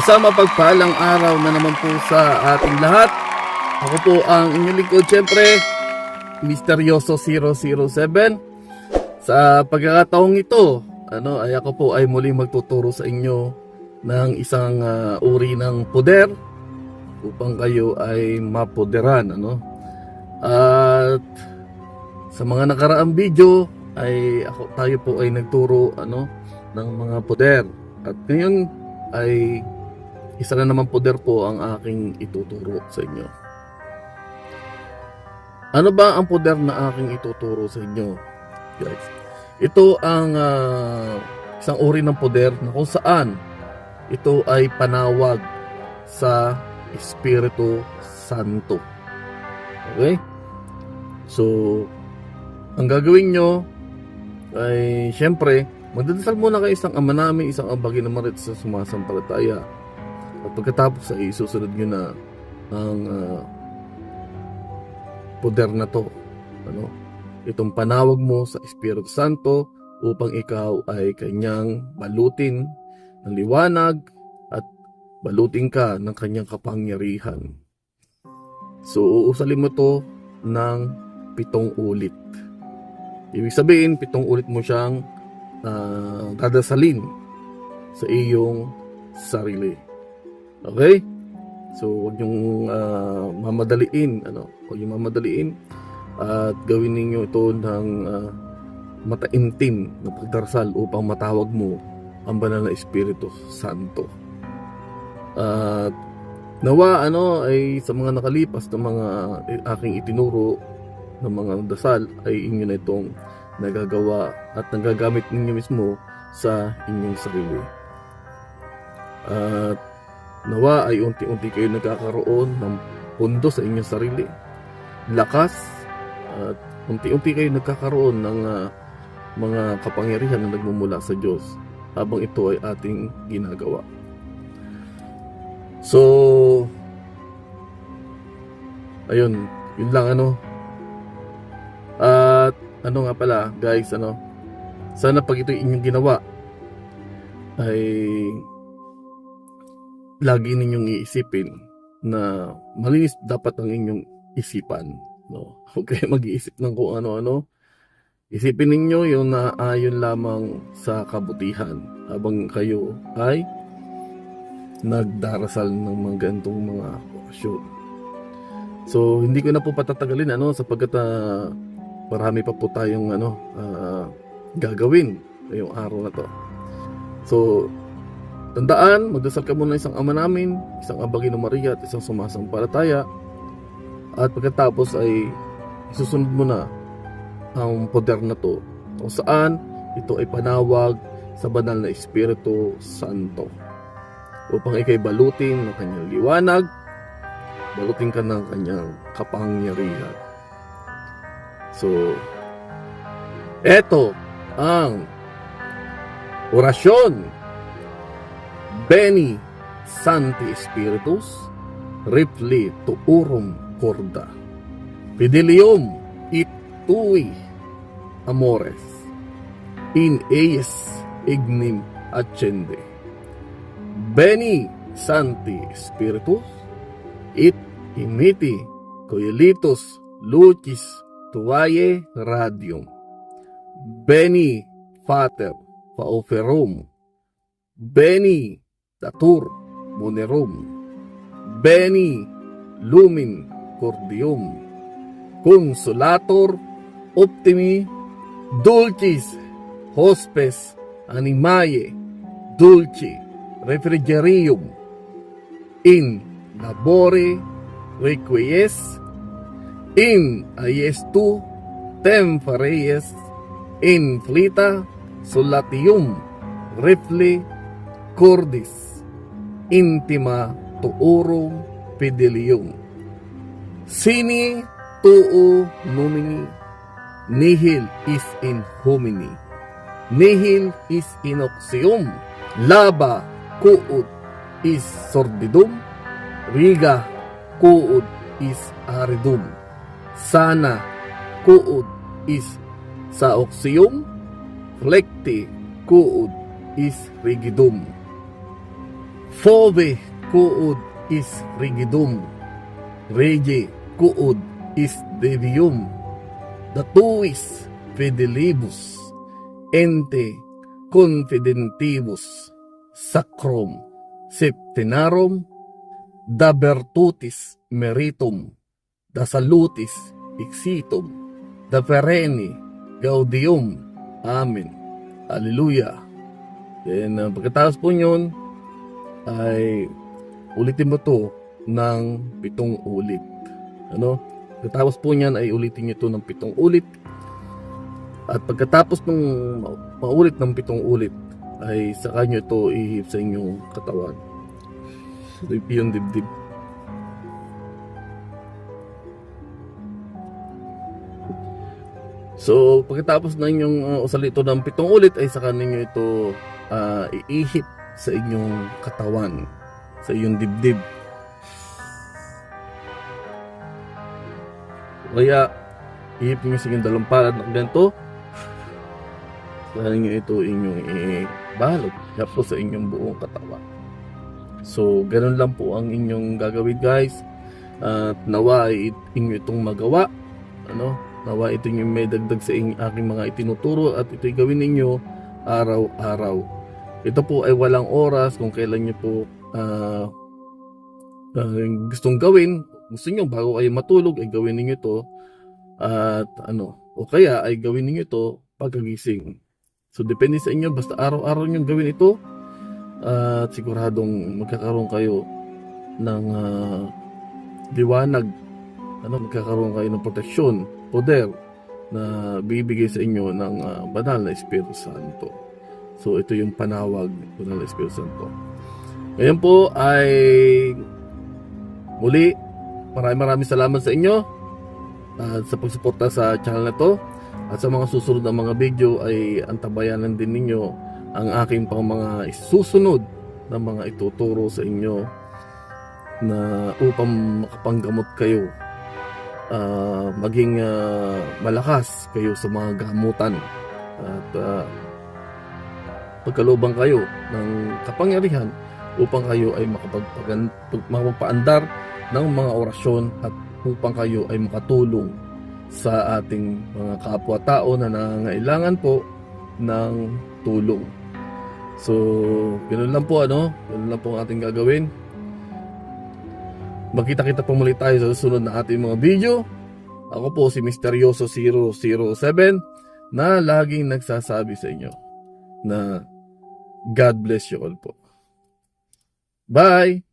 Isang mapagpalang araw na naman po sa ating lahat. Ako po ang inyong lingkod, syempre, Misteryoso 007. Sa pagkakataong ito, ay ako po ay muling magtuturo sa inyo ng isang uri ng poder upang kayo ay mapoderan. At sa mga nakaraang video ay tayo po ay nagturo ng mga poder. At ngayon ay isa na naman poder po ang aking ituturo sa inyo. Ano ba ang poder na aking ituturo sa inyo, guys? Ito ang isang uri ng poder na kung saan ito ay panawag sa Espiritu Santo. Okay? So, ang gagawin nyo ay syempre, magdadasal muna kayo isang Ama Namin, isang Abagi na Marit sa sumasampalataya. At pagkatapos ay isusunod nyo na ang poder na to. Itong panawag mo sa Espiritu Santo upang ikaw ay kanyang balutin ng liwanag at balutin ka ng kanyang kapangyarihan. So, uusalin mo to ng 7 ulit. Ibig sabihin, 7 ulit mo siyang dadasalin sa iyong sarili. Okay? So, huwag niyong mamadaliin. Huwag niyong mamadaliin. At gawin ninyo ito ng mataimtim na pagdarasal upang matawag mo ang banal na Espiritu Santo. At nawa ay sa mga nakalipas na mga aking itinuro ng mga dasal ay inyo na itong nagagawa at nagagamit ninyo mismo sa inyong sarili. At nawa ay unti-unti kayo nagkakaroon ng pundo sa inyong sarili, lakas, at unti-unti kayo nagkakaroon ng mga kapangyarihan na nagmumula sa Diyos habang ito ay ating ginagawa. So, ayun, yun lang At nga pala guys, sana pag ito inyong ginawa ay lagi ninyong iisipin na malinis dapat ang inyong isipan. Huwag kayo mag-iisip ng kung ano-ano. Isipin ninyo yung naayon lamang sa kabutihan habang kayo ay nagdarasal ng mga ganitong mga okasyon. So, hindi ko na po patatagalin sapagkat marami pa po tayong gagawin ngayong araw na to. So, tandaan, magdasal ka muna isang Ama Namin, isang Abagi na Maria at isang sumasampalataya. At pagkatapos ay isusunod mo na ang poder na to kung saan ito ay panawag sa banal na Espiritu Santo upang ikay balutin ng kanyang liwanag, balutin ka ng kanyang kapangyarihan. So, eto ang orasyon. Beni Sancti Spiritus Rifli Tuurum Corda Fidelium et tui amores in eis ignim accende. Beni Sancti Spiritus et imiti coelitus lucis tuae radium. Beni Pater pauperum. Beni Datur Munerum. Beni Lumin Cordium. Consolator Optimi Dulcis Hospes Animae Dulci Refrigerium. In labore requies. In aiestu temperies. In flita solatium Rifli Cordis Intima Tuorum Fidelium. Sini tuo nomini nihil is in homini. Nihil is in oxium. Laba kuud is sordidum. Riga kuud is aridum. Sana kuud is sa oxium. Flecti kuud is rigidum. Fove kuud is rigidum, rege kuud is devium, datuis fidelibus, ente confidentibus, sacrum septenarum, da virtutis meritum, da salutis exitum, da pereni gaudium. Amen. Hallelujah. Then, pagkatapos po yun, ay ulitin mo to ng 7 ulit. Ano? Pagkatapos po niyan ay ulitin niyo to ng 7 ulit. At pagkatapos ng maulit ng 7 ulit, ay saka nyo ito ihip sa inyong katawan. So, yung dibdib. So, pagkatapos na inyong usali ito ng 7 ulit, ay saka ninyo ito iihip sa inyong katawan, sa iyong dibdib. Kaya, ihip nyo sa inyong dalampalad na ganito. Saka ninyo ito inyong ibalot po sa inyong buong katawan. So, ganun lang po ang inyong gagawin, guys. At nawa ay inyo itong magawa. Ano? Nawa ito yung may dagdag sa aking mga itinuturo at ito'y gawin ninyo araw-araw. Ito po ay walang oras kung kailan nyo po gustong gawin. Gusto nyo bago kayo matulog ay gawin ninyo ito. At o kaya ay gawin ninyo ito pagkagising. So depende sa inyo, basta araw-araw nyo gawin ito. At siguradong magkakaroon kayo ng liwanag. Magkakaroon kayo ng proteksyon, poder na bibigay sa inyo ng banal na Espiritu Santo. So ito yung panawag ng banal na Espiritu Santo. Ngayon po ay muli, maraming salamat sa inyo at sa pagsuporta sa channel na to. At sa mga susunod na mga video ay antabayanan din ninyo ang aking pang mga isusunod na mga ituturo sa inyo na upang makapanggamot kayo, maging malakas kayo sa mga gamutan at pagkalubang kayo ng kapangyarihan upang kayo ay makapagpaandar ng mga orasyon at upang kayo ay makatulong sa ating mga kapwa-tao na nangangailangan po ng tulong. So, ganoon lang po ganoon lang po ang ating gagawin. Magkita-kita pa muli tayo sa susunod na ating mga video. Ako po si Misteryoso 007 na laging nagsasabi sa inyo na God bless you all po. Bye!